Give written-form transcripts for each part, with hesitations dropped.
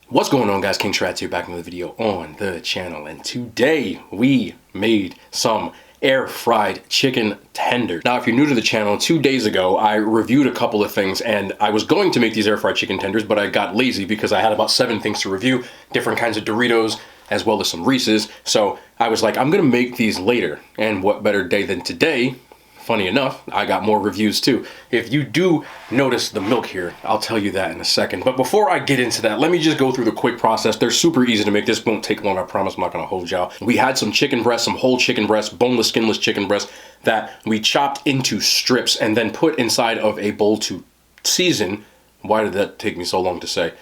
What's going on, guys? King Shrats here, back with another video on the channel, and today we made some air fried chicken tenders. Now, if you're new to the channel, 2 days ago I reviewed a couple of things, and I was going to make these air fried chicken tenders, but I got lazy because I had about 7 things to review, different kinds of Doritos as well as some Reese's. So I was like, I'm gonna make these later, and what better day than today? Funny enough, I got more reviews too. If you do notice the milk here, I'll tell you that in a second. But before I get into that, let me just go through the quick process. They're super easy to make. This won't take long, I promise. I'm not gonna hold y'all. We had some chicken breasts, some whole chicken breasts, boneless, skinless chicken breasts that we chopped into strips and then put inside of a bowl to season. Why did that take me so long to say?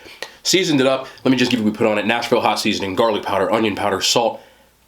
Seasoned it up. Let me just give you what we put on it. Nashville hot seasoning, garlic powder, onion powder, salt,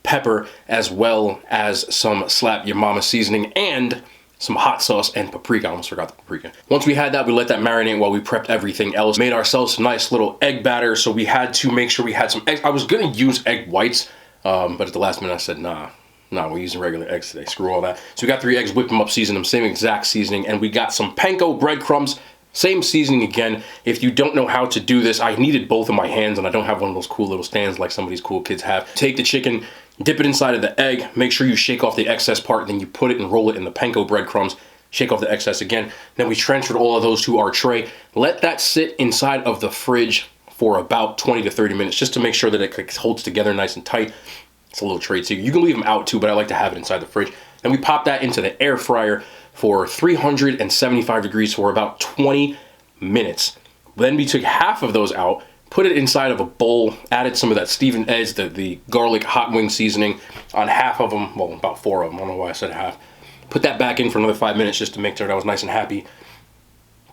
pepper, as well as some slap your mama seasoning and some hot sauce and paprika. I almost forgot the paprika. Once we had that, we let that marinate while we prepped everything else. Made ourselves some nice little egg batter, so we had to make sure we had some eggs. I was gonna use egg whites, but at the last minute I said, nah, we're using regular eggs today. Screw all that. So we got 3 eggs, whipped them up, seasoned them, same exact seasoning, and we got some panko breadcrumbs. Same seasoning again. If you don't know how to do this, I needed both of my hands, and I don't have one of those cool little stands like some of these cool kids have. Take the chicken, dip it inside of the egg, make sure you shake off the excess part, then you put it and roll it in the panko breadcrumbs, shake off the excess again. Then we transferred all of those to our tray. Let that sit inside of the fridge for about 20 to 30 minutes just to make sure that it holds together nice and tight. It's a little trade secret. You can leave them out too, but I like to have it inside the fridge. Then we pop that into the air fryer for 375 degrees for about 20 minutes. Then we took half of those out, put it inside of a bowl, added some of that Stephen Ed's, the garlic hot wing seasoning on half of them, well, about 4 of them, I don't know why I said half. Put that back in for another 5 minutes just to make sure that I was nice and happy.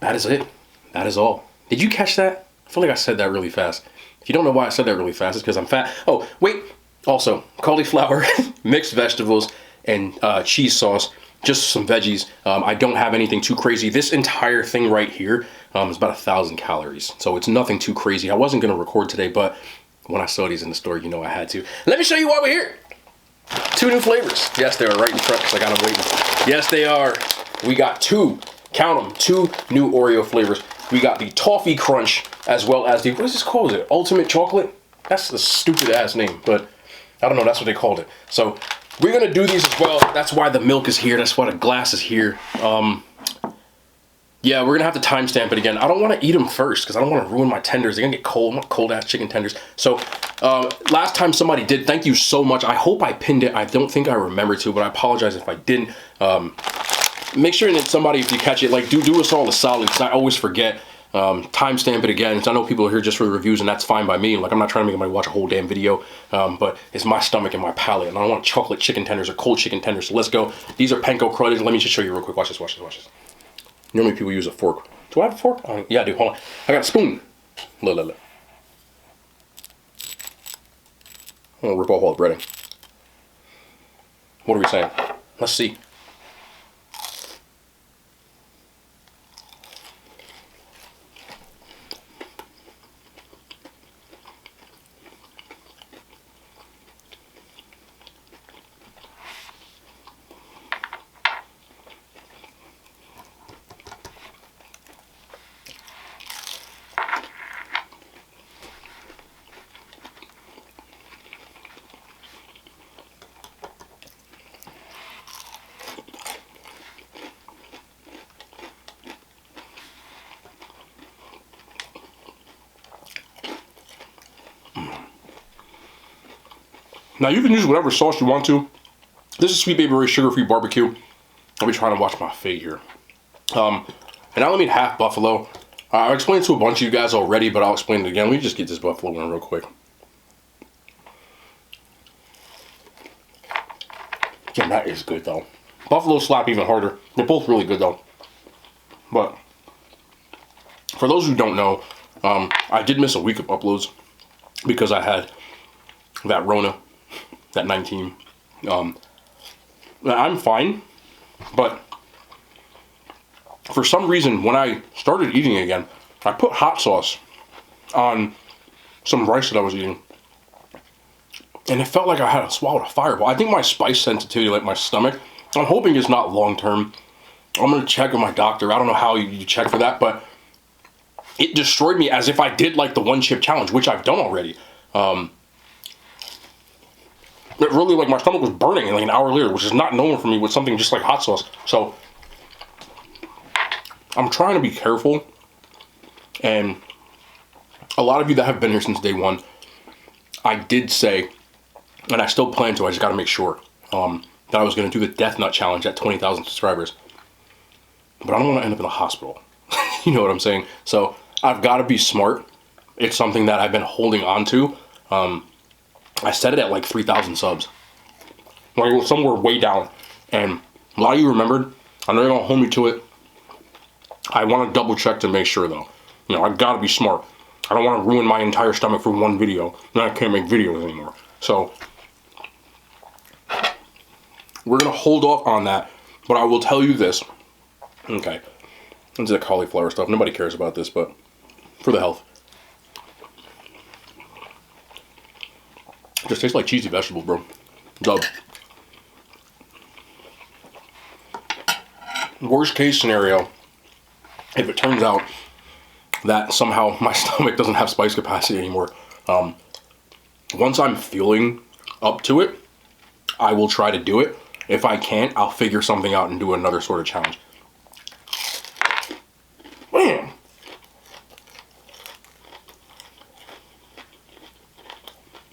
That is it. That is all. Did you catch that? I feel like I said that really fast. If you don't know why I said that really fast, it's because I'm fat. Oh, wait. Also, cauliflower, mixed vegetables, and cheese sauce. Just some veggies. I don't have anything too crazy. This entire thing right here is about 1,000 calories. So it's nothing too crazy. I wasn't going to record today, but when I saw these in the store, you know I had to. Let me show you why we're here. 2 new flavors. Yes, they are right in front because I got them waiting. Yes, they are. We got 2, count them, 2 new Oreo flavors. We got the Toffee Crunch as well as the, what is this called? Is it Ultimate Chocolate? That's the stupid ass name, but I don't know. That's what they called it. So we're going to do these as well. That's why the milk is here. That's why the glass is here. Yeah, we're going to have to timestamp it again. I don't want to eat them first because I don't want to ruin my tenders. They're going to get cold. I want cold-ass chicken tenders. So last time somebody did, thank you so much. I hope I pinned it. I don't think I remember to, but I apologize if I didn't. Make sure that somebody, if you catch it, like do us all a solid because I always forget. Timestamp it again. So I know people are here just for the reviews, and that's fine by me. Like, I'm not trying to make anybody watch a whole damn video, but it's my stomach and my palate, and I don't want chocolate chicken tenders or cold chicken tenders. So let's go. These are panko crudges. Let me just show you real quick. Watch this, watch this, watch this. Normally people use a fork. Do I have a fork? Yeah, I do. Hold on. I got a spoon. Look, look, look. I'm gonna rip off all the breading. What are we saying? Let's see. Now you can use whatever sauce you want to. This is Sweet Baby Ray's sugar-free barbecue. I'll be trying to watch my fade here. And I only made half buffalo. I've explained it to a bunch of you guys already, but I'll explain it again. Let me just get this buffalo in real quick. Again, that is good though. Buffalo slap even harder. They're both really good though. But for those who don't know, I did miss a week of uploads because I had that Rona. That 19. I'm fine, but for some reason, when I started eating again, I put hot sauce on some rice that I was eating, and it felt like I had swallowed a fireball. I think my spice sensitivity, like my stomach, I'm hoping it's not long term. I'm gonna check with my doctor. I don't know how you check for that, but it destroyed me as if I did like the one chip challenge, which I've done already. It really, like, my stomach was burning like an hour later, which is not normal for me with something just like hot sauce. So I'm trying to be careful, and a lot of you that have been here since day one, I did say, and I still plan to, I just got to make sure, that I was going to do the Death Nut Challenge at 20,000 subscribers. But I don't want to end up in the hospital. You know what I'm saying? So I've got to be smart. It's something that I've been holding on to. I set it at like 3,000 subs. Like somewhere way down. And a lot of you remembered. I know you're going to hold me to it. I want to double check to make sure though. You know, I've got to be smart. I don't want to ruin my entire stomach for one video. Then I can't make videos anymore. So we're going to hold off on that. But I will tell you this. Okay. This is the cauliflower stuff. Nobody cares about this, but for the health. It just tastes like cheesy vegetables, bro. Dub. Worst case scenario, if it turns out that somehow my stomach doesn't have spice capacity anymore, once I'm feeling up to it, I will try to do it. If I can't, I'll figure something out and do another sort of challenge. Man.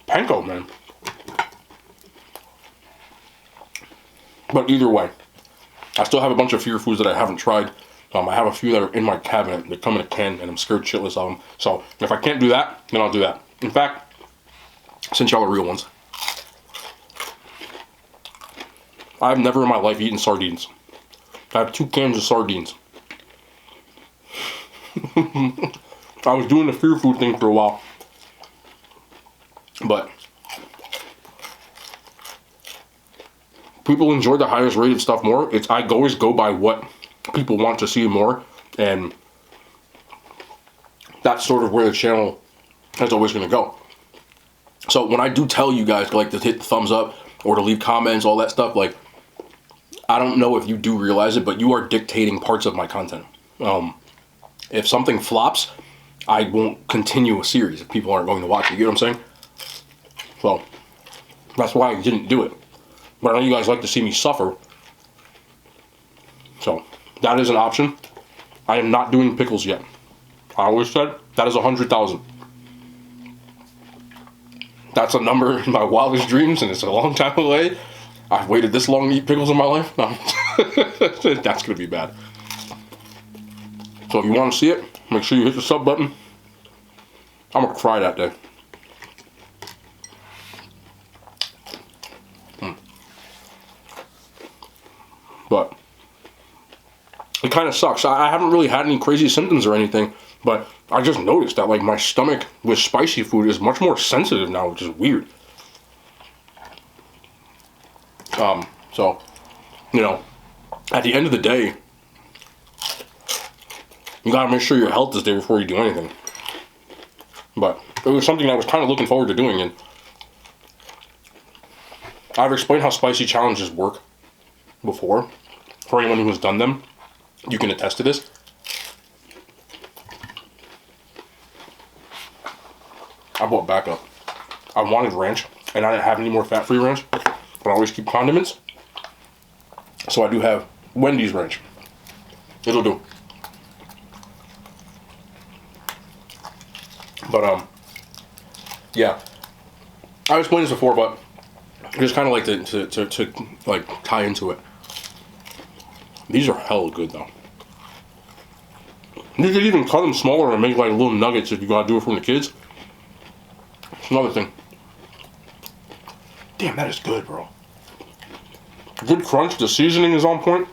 Panko, man. But either way, I still have a bunch of fear foods that I haven't tried. I have a few that are in my cabinet that come in a can, and I'm scared shitless of them. So if I can't do that, then I'll do that. In fact, since y'all are real ones, I've never in my life eaten sardines. I have 2 cans of sardines. I was doing the fear food thing for a while. But people enjoy the highest rated stuff more. I always go by what people want to see more, and that's sort of where the channel is always going to go. So when I do tell you guys like to hit the thumbs up or to leave comments, all that stuff, like, I don't know if you do realize it, but you are dictating parts of my content. If something flops, I won't continue a series if people aren't going to watch it. You know what I'm saying? So that's why I didn't do it. But I know you guys like to see me suffer. So that is an option. I am not doing pickles yet. I always said that is 100,000. That's a number in my wildest dreams, and it's a long time away. I've waited this long to eat pickles in my life. No. That's going to be bad. So if you want to see it, make sure you hit the sub button. I'm going to cry that day. But it kind of sucks. I haven't really had any crazy symptoms or anything, but I just noticed that like my stomach with spicy food is much more sensitive now, which is weird. So, you know, at the end of the day, you gotta make sure your health is there before you do anything. But it was something I was kind of looking forward to doing, and I've explained how spicy challenges work before. For anyone who has done them, you can attest to this. I bought backup. I wanted ranch, and I didn't have any more fat-free ranch, but I always keep condiments. So I do have Wendy's ranch. It'll do. But yeah, I explained this before, but I just kind of like to like tie into it. These are hella good though. You could even cut them smaller and make like little nuggets if you gotta do it for the kids. It's another thing. Damn, that is good, bro. Good crunch. The seasoning is on point.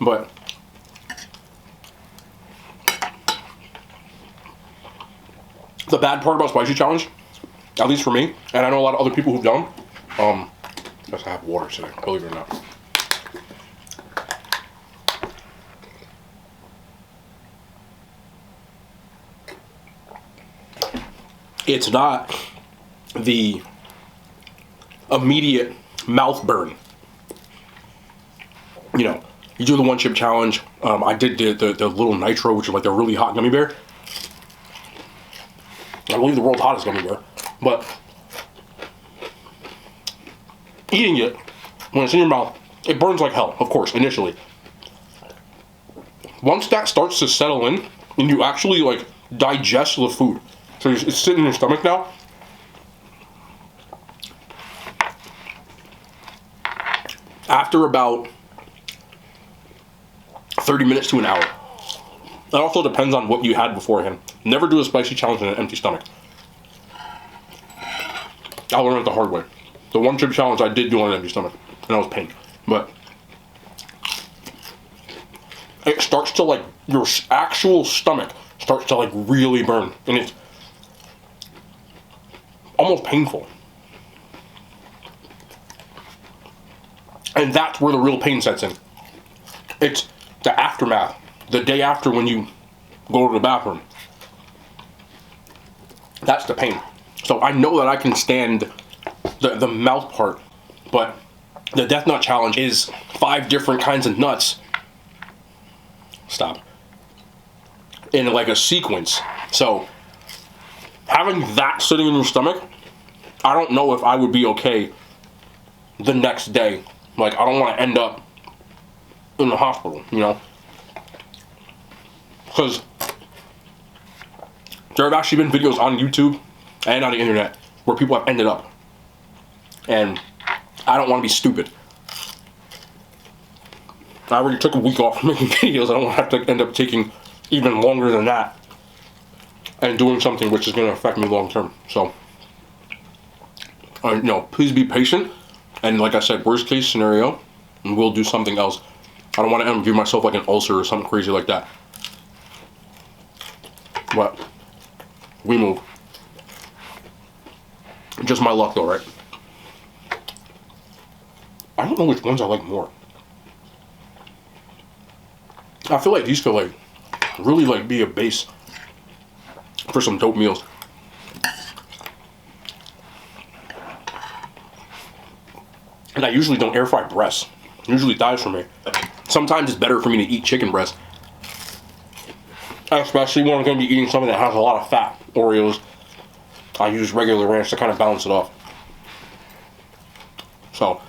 But the bad part about Spicy Challenge, at least for me, and I know a lot of other people who've done, I have water today, believe it or not. It's not the immediate mouth burn. You know, You do the one chip challenge. I did the little nitro, which is like the really hot gummy bear. I believe the world's hottest gummy bear. But eating it, when it's in your mouth, it burns like hell, of course, initially. Once that starts to settle in, and you actually like digest the food, so it's sitting in your stomach now, after about 30 minutes to an hour. It also depends on what you had beforehand. Never do a spicy challenge on an empty stomach. I learned it the hard way. The one chip challenge I did do on an empty stomach, and that was pain. But it starts to like, your actual stomach starts to like really burn, and it's almost painful. And that's where the real pain sets in. It's the aftermath, the day after when you go to the bathroom. That's the pain. So I know that I can stand the mouth part, but the Death Nut Challenge is 5 different kinds of nuts. Stop. In like a sequence. So having that sitting in your stomach, I don't know if I would be okay the next day. Like, I don't want to end up in the hospital, you know? Because there have actually been videos on YouTube and on the internet where people have ended up. And I don't want to be stupid. I already took a week off from making videos. I don't want to have to end up taking even longer than that and doing something which is going to affect me long term. So, you know, please be patient. And like I said, worst case scenario, and we'll do something else. I don't want to give myself like an ulcer or something crazy like that. But we move. Just my luck though, right? I don't know which ones I like more. I feel like these could like really like be a base for some dope meals. And I usually don't air fry breasts. It usually dies for me. Sometimes it's better for me to eat chicken breast. Especially when I'm going to be eating something that has a lot of fat. Oreos. I use regular ranch to kind of balance it off. So,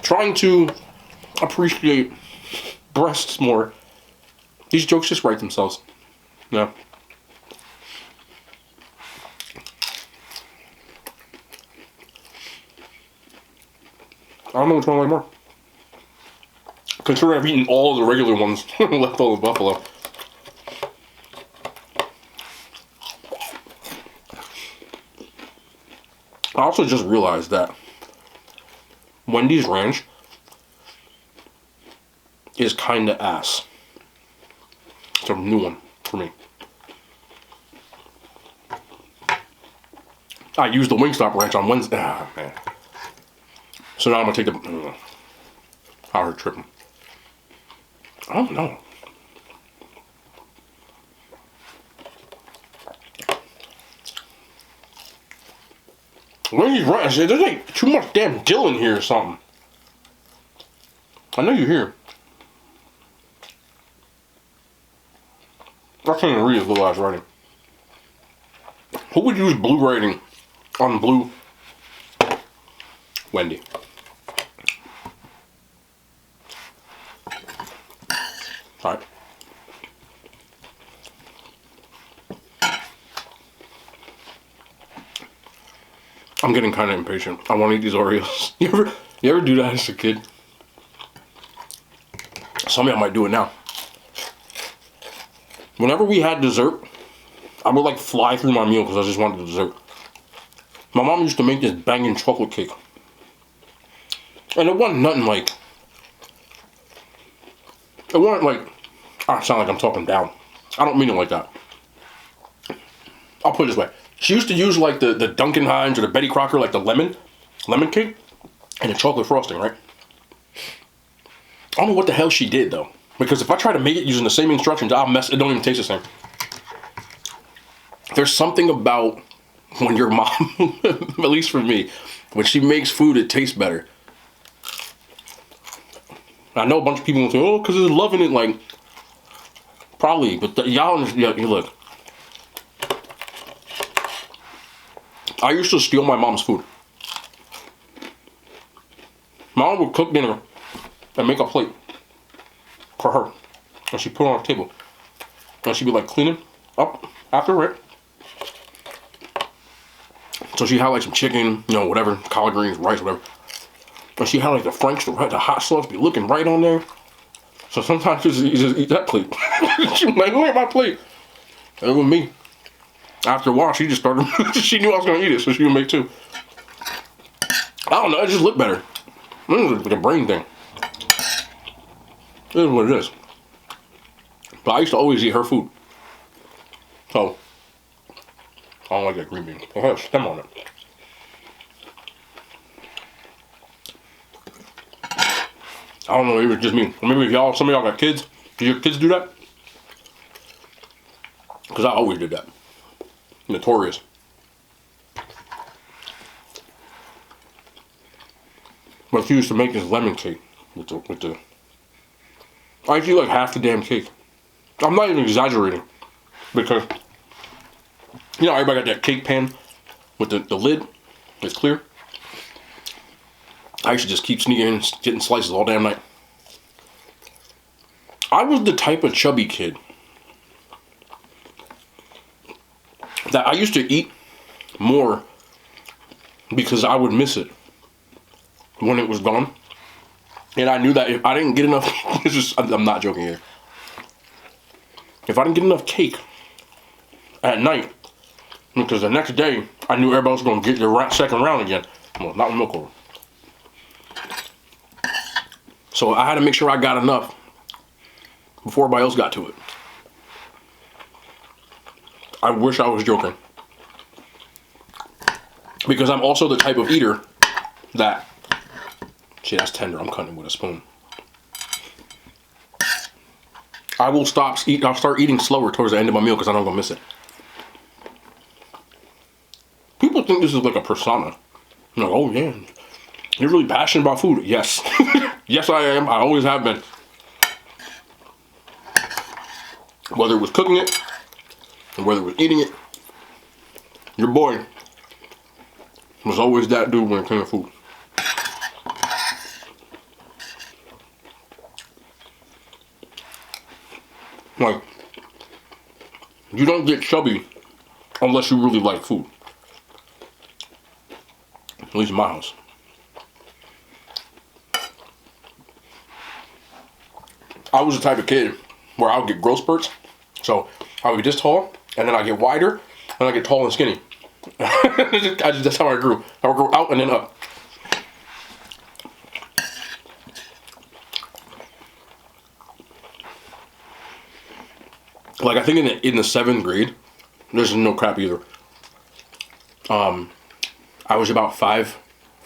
trying to appreciate breasts more. These jokes just write themselves. Yeah. I don't know which one I like more. Considering I've eaten all of the regular ones left all the buffalo. I also just realized that Wendy's Ranch is kinda ass. It's a new one for me. I used the Wingstop Ranch on Wednesday. Ah, man. So now I'm gonna take the hard tripping. I don't know. Wendy's Ranch, there's like too much damn dill in here or something. I know you're here. I can't even read his little ass writing. Who would use blue writing on blue? Wendy. Alright. I'm getting kind of impatient. I want to eat these Oreos. You ever do that as a kid? Some of y'all might do it now. Whenever we had dessert, I would like fly through my meal because I just wanted the dessert. My mom used to make this banging chocolate cake. And it wasn't nothing like... It wasn't like... I sound like I'm talking down. I don't mean it like that. I'll put it this way. She used to use like the Duncan Hines or the Betty Crocker, like the lemon cake, and the chocolate frosting, right? I don't know what the hell she did though. Because if I try to make it using the same instructions, I'll mess, it don't even taste the same. There's something about when your mom, at least for me, when she makes food, it tastes better. I know a bunch of people will say, oh, because they're loving it. Like, probably. But y'all, yeah, look. I used to steal my mom's food. Mom would cook dinner and make a plate for her. And she'd put it on the table. And she'd be like cleaning up after it. So she had like some chicken, you know, whatever, collard greens, rice, whatever. And she had like the Franks, the hot sauce be looking right on there. So sometimes she just eat that plate. She was like, who ate my plate? And it was me. After a while, she just started, she knew I was going to eat it, so she would make two. I don't know, it just looked better. It was like a brain thing. It is what it is. But I used to always eat her food. So, I don't like that green bean. It has a stem on it. I don't know, maybe it's just me. Or maybe if y'all, some of y'all got kids, do your kids do that? Because I always did that. Notorious. But she used to make this lemon cake with the I used to eat like half the damn cake. I'm not even exaggerating. Because, you know, everybody got that cake pan with the lid. It's clear. I used to just keep sneaking in, getting slices all damn night. I was the type of chubby kid that I used to eat more because I would miss it when it was gone. And I knew that if I didn't get enough, I'm not joking here. If I didn't get enough cake at night, because the next day, I knew everybody was going to get their second round again. Well, not with milk over. So I had to make sure I got enough before everybody else got to it. I wish I was joking. Because I'm also the type of eater that, see, that's tender, I'm cutting it with a spoon. I will I'll start eating slower towards the end of my meal because I know I'm gonna miss it. People think this is like a persona. Like, oh yeah, you're really passionate about food. Yes. Yes I am, I always have been. Whether it was cooking it, or whether it was eating it, your boy was always that dude when it came to food. Like, you don't get chubby unless you really like food. At least in my house. I was the type of kid where I would get growth spurts. So I would be this tall, and then I get wider, and I get tall and skinny. That's how I grew. I would grow out and then up. Like, I think in the 7th grade, this is no crap either. I was about 5'4"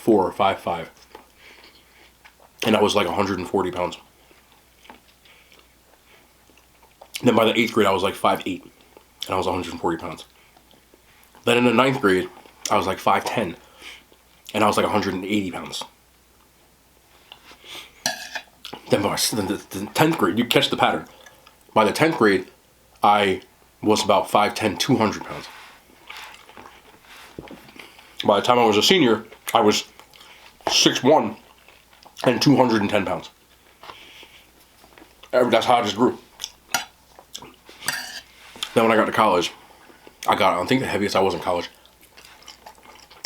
or 5'5", and I was like 140 pounds. Then by the 8th grade, I was like 5'8", and I was 140 pounds. Then in the 9th grade, I was like 5'10", and I was like 180 pounds. Then by the 10th grade, you catch the pattern. By the 10th grade, I was about 5'10", 200 pounds. By the time I was a senior, I was 6'1", and 210 pounds. That's how I just grew. Then when I got to college, I think the heaviest I was in college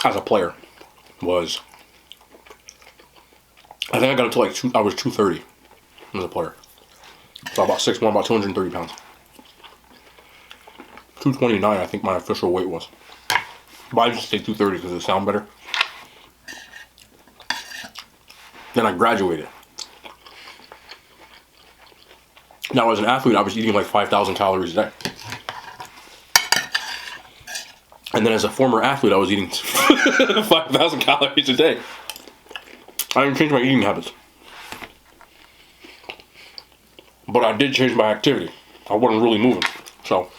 as a player was, I think I got up to like I was 230 as a player. So about 6'1", about 230 pounds. 229, I think my official weight was. But I just say 230 because it sounds better. Then I graduated. Now as an athlete, I was eating like 5,000 calories a day. And then as a former athlete, I was eating 5,000 calories a day. I didn't change my eating habits. But I did change my activity. I wasn't really moving. So,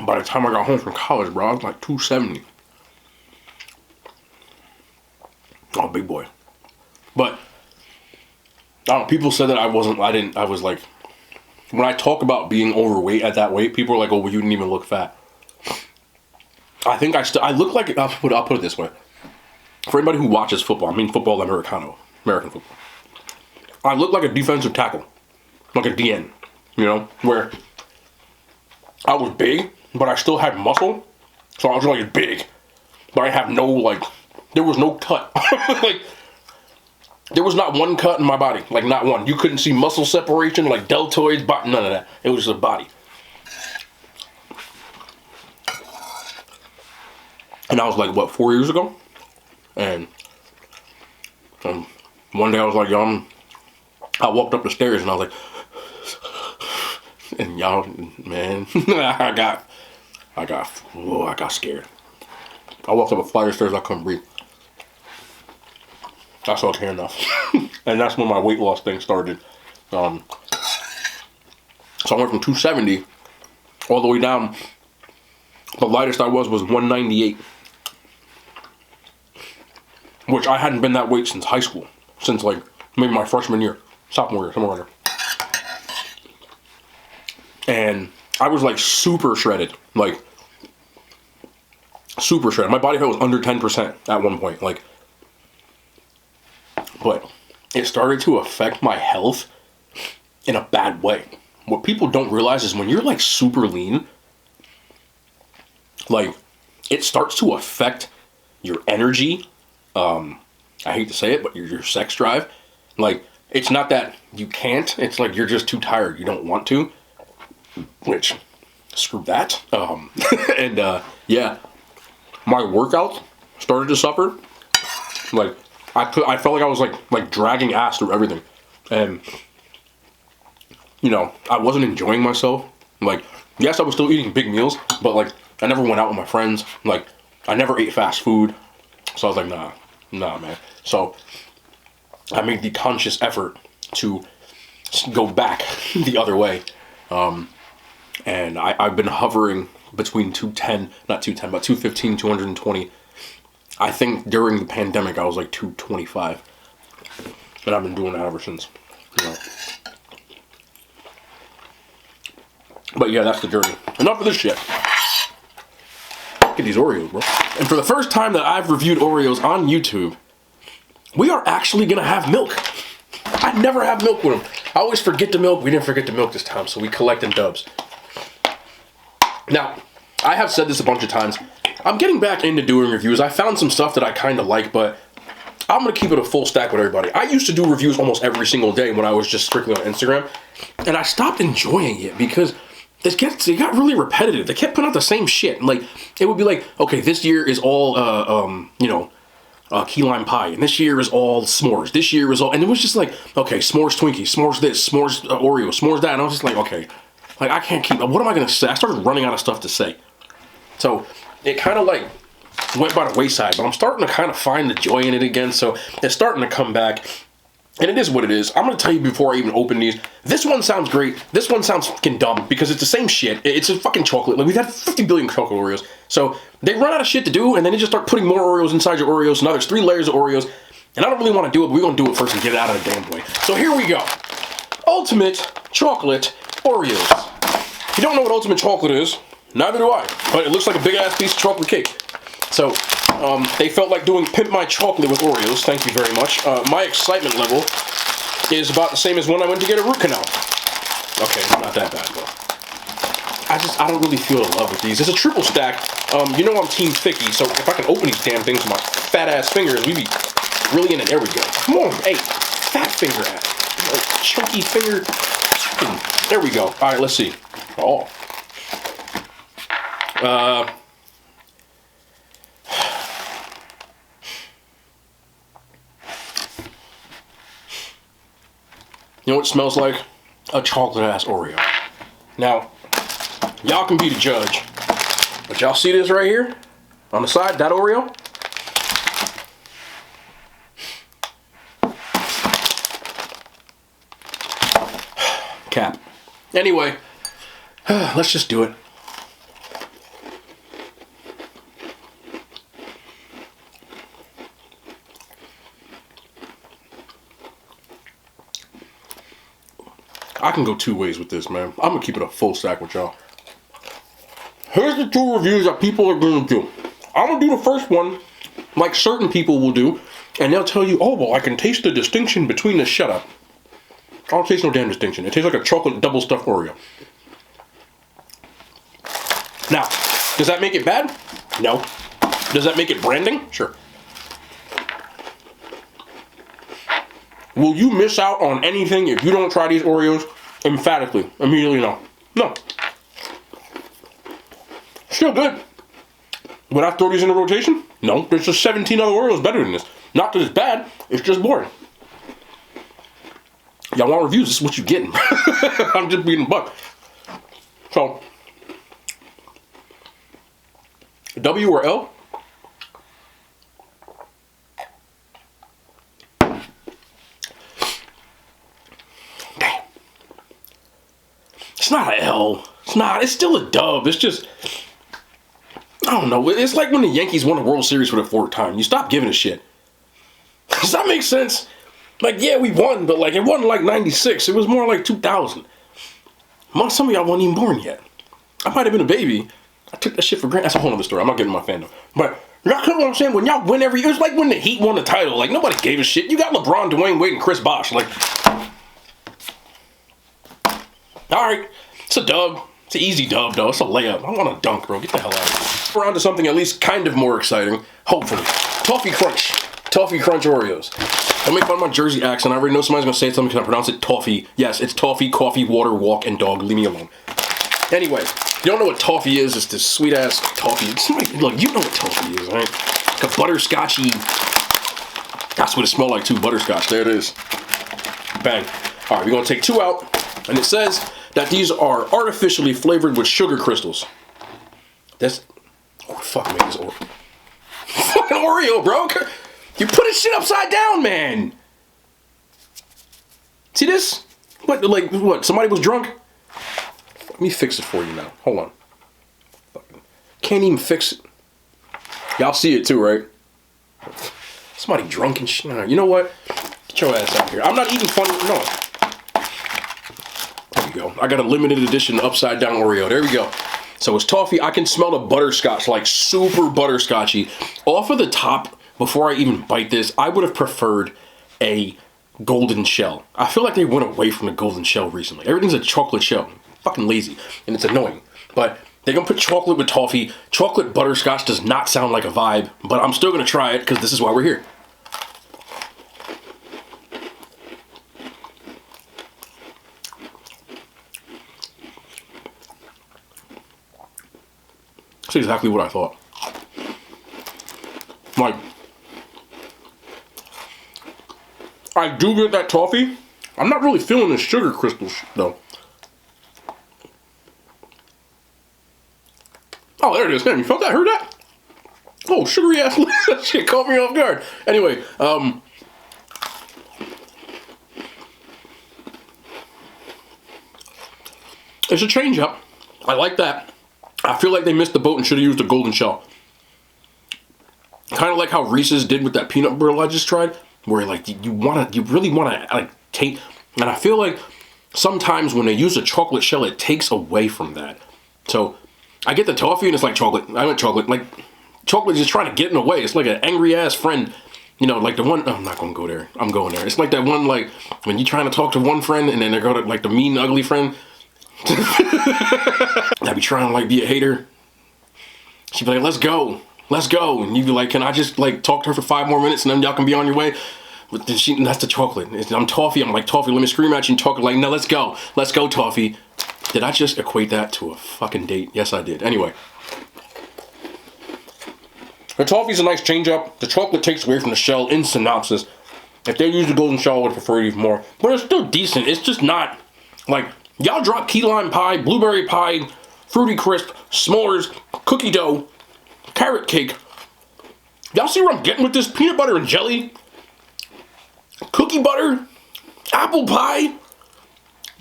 by the time I got home from college, bro, I was like 270. Oh, big boy. But People said that I was like, when I talk about being overweight at that weight, people are like, oh, well, you didn't even look fat. I think I look like, I'll put it this way. For anybody who watches football, I mean football Americano, American football. I look like a defensive tackle, like a DN, you know, where I was big, but I still had muscle. So I was like big, but I have no, like, there was no cut. Like, there was not one cut in my body, like not one. You couldn't see muscle separation, like deltoids, but none of that. It was just a body. And I was like, what, 4 years ago? And one day I was like, yo, I walked up the stairs and I was like, and y'all, man, I got scared. I walked up a flight of stairs, I couldn't breathe. That's okay enough. And that's when my weight loss thing started. So I went from 270 all the way down. The lightest I was 198. Which I hadn't been that weight since high school. Since like maybe my freshman year. Sophomore year, somewhere around there. And I was like super shredded. Like super shredded. My body fat was under 10% at one point. Like, but it started to affect my health in a bad way. What people don't realize is when you're like super lean, like it starts to affect your energy. I hate to say it, but your sex drive. Like, it's not that you can't, it's like you're just too tired, you don't want to. Which, screw that. Yeah, my workouts started to suffer. Like, I felt like I was like dragging ass through everything. And, you know, I wasn't enjoying myself. Like, yes, I was still eating big meals, but like, I never went out with my friends. Like, I never ate fast food. So I was like, nah, man. So I made the conscious effort to go back the other way. And I've been hovering between 210, not 210, but 215, 220. I think during the pandemic, I was like 225. And I've been doing that ever since. You know. But yeah, that's the journey. Enough of this shit. Look at these Oreos, bro. And for the first time that I've reviewed Oreos on YouTube, we are actually gonna have milk. I never have milk with them. I always forget the milk. We didn't forget the milk this time, so we collect in dubs. Now, I have said this a bunch of times. I'm getting back into doing reviews. I found some stuff that I kind of like, but I'm gonna keep it a full stack with everybody. I used to do reviews almost every single day when I was just strictly on Instagram, and I stopped enjoying it because it got really repetitive. They kept putting out the same shit. Like, it would be like, okay, this year is all, key lime pie, and this year is all s'mores. This year is all, and it was just like, okay, s'mores Twinkies, s'mores this, s'mores Oreo, s'mores that, and I was just like, okay, like, I can't keep, what am I gonna say? I started running out of stuff to say. So, it kind of like went by the wayside, but I'm starting to kind of find the joy in it again, so it's starting to come back. And it is what it is. I'm going to tell you before I even open these. This one sounds great. This one sounds fucking dumb because it's the same shit. It's a fucking chocolate. Like, we've had 50 billion chocolate Oreos. So they run out of shit to do, and then they just start putting more Oreos inside your Oreos. So now there's 3 layers of Oreos. And I don't really want to do it, but we're going to do it first and get it out of the damn way. So here we go. Ultimate chocolate Oreos. If you don't know what ultimate chocolate is, neither do I. But it looks like a big-ass piece of chocolate cake. So they felt like doing Pimp My Chocolate with Oreos. Thank you very much. My excitement level is about the same as when I went to get a root canal. Okay, not that bad, though. I don't really feel in love with these. It's a triple stack. You know I'm Team Thicky, so if I can open these damn things with my fat-ass fingers, we'd be really in it. There we go. Come on, hey, fat finger ass. Chunky finger. There we go. All right, let's see. Oh. You know what it smells like? A chocolate-ass Oreo. Now, y'all can be the judge. But y'all see this right here? On the side, that Oreo? Cap. Anyway, let's just do it. I can go two ways with this, man. I'm gonna keep it a full stack with y'all. Here's the two reviews that people are gonna do. I'm gonna do the first one, like certain people will do, and they'll tell you, oh, well, I can taste the distinction between the shut up. I don't taste no damn distinction. It tastes like a chocolate double stuffed Oreo. Now, does that make it bad? No. Does that make it branding? Sure. Will you miss out on anything if you don't try these Oreos? Emphatically. Immediately no. No. Still good. Would I throw these in a rotation? No. There's just 17 other Oreos better than this. Not that it's bad, it's just boring. Y'all want reviews, this is what you're getting. I'm just being a buck. So, W or L? Damn. It's not an L. It's not. It's still a dub. It's just, I don't know. It's like when the Yankees won the World Series for the fourth time. You stop giving a shit. Does that make sense? Like, yeah, we won, but like it wasn't like 96. It was more like 2000. Some of y'all weren't even born yet. I might have been a baby. I took that shit for granted. That's a whole other story. I'm not getting my fandom. But y'all know what I'm saying? When y'all win every year, it's like when the Heat won the title. Like, nobody gave a shit. You got LeBron, Dwayne Wade, and Chris Bosh. Like, all right, it's a dub. It's an easy dub, though. It's a layup. I want to dunk, bro. Get the hell out of here. We're on to something at least kind of more exciting. Hopefully. Toffee Crunch. Toffee Crunch Oreos. Don't make fun of my Jersey accent. I already know somebody's going to say something because I pronounce it Toffee. Yes, it's toffee, coffee, water, walk, and dog. Leave me alone. Anyway, if you don't know what toffee is, it's this sweet-ass toffee. Look, you know what toffee is, right? Like a butterscotchy. That's what it smells like, too. Butterscotch. There it is. Bang. All right, we're going to take two out. And it says that these are artificially flavored with sugar crystals. That's... Oh, fuck me. This Oreo. Fucking Oreo, bro. You put this shit upside down, man. See this? What, like, what? Somebody was drunk? Let me fix it for you now. Hold on. Can't even fix it. Y'all see it too, right? Somebody drunk and shit. You know what? Get your ass out here. I'm not eating funny. No. There we go. I got a limited edition upside down Oreo. There we go. So it's toffee. I can smell the butterscotch, like super butterscotchy. Off of the top, before I even bite this, I would have preferred a golden shell. I feel like they went away from the golden shell recently. Everything's a chocolate shell. Fucking lazy. And it's annoying. But they're going to put chocolate with toffee. Chocolate butterscotch does not sound like a vibe. But I'm still going to try it because this is why we're here. That's exactly what I thought. Like, I do get that toffee. I'm not really feeling the sugar crystals, though. Oh, there it is. Man, you felt that? Heard that? Oh, sugary ass. That shit caught me off guard. Anyway, it's a change up. I like that. I feel like they missed the boat and should have used a golden shell. Kind of like how Reese's did with that peanut brittle I just tried, where like you really wanna like take. And I feel like sometimes when they use a chocolate shell, it takes away from that. So I get the toffee and it's like chocolate. I meant chocolate. Like chocolate is just trying to get in the way. It's like an angry ass friend. You know, like the one. Oh, I'm not gonna go there. I'm going there. It's like that one, like when you're trying to talk to one friend and then they go to like the mean, ugly friend. I be trying to like be a hater. She'd be like, let's go. Let's go. And you'd be like, can I just like talk to her for 5 more minutes and then y'all can be on your way? But then that's the chocolate. I'm toffee. I'm like, toffee, let me scream at you and talk like, no, let's go. Let's go, toffee. Did I just equate that to a fucking date? Yes, I did. Anyway. The toffee's a nice change up. The chocolate takes away from the shell in synopsis. If they used the golden shell, I would prefer it even more. But it's still decent. It's just not like, y'all drop key lime pie, blueberry pie, fruity crisp, s'mores, cookie dough, carrot cake. Y'all see what I'm getting with this? Peanut butter and jelly, cookie butter, apple pie,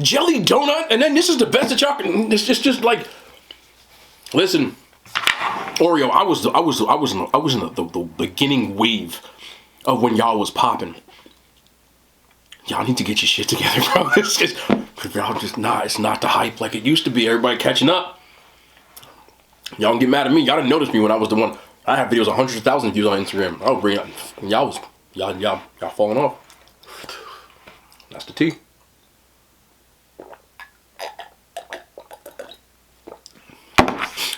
jelly donut, and then this is the best that y'all can. It's just like, listen, Oreo. I was in the beginning wave of when y'all was popping. Y'all need to get your shit together, bro. Y'all just not. It's not the hype like it used to be. Everybody catching up. Y'all don't get mad at me. Y'all didn't notice me when I was the one. I have videos 100,000 views on Instagram. I was bringing y'all falling off. That's the tea.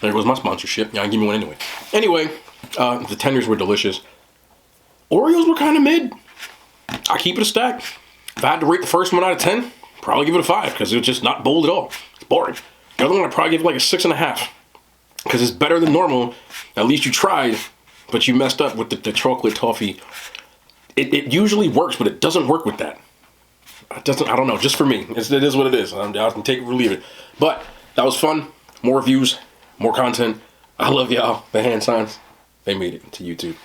There goes my sponsorship. Y'all give me one anyway. Anyway, the tenders were delicious. Oreos were kind of mid. I keep it a stack. If I had to rate the first one out of 10, probably give it a 5 because it was just not bold at all. It's boring. The other one I'd probably give it like a 6.5 because it's better than normal. At least you tried, but you messed up with the chocolate toffee. It usually works, but it doesn't work with that. It doesn't. I don't know. Just for me, it is what it is. I can take it or leave it. But that was fun. More views, more content. I love y'all. The hand signs, they made it to YouTube.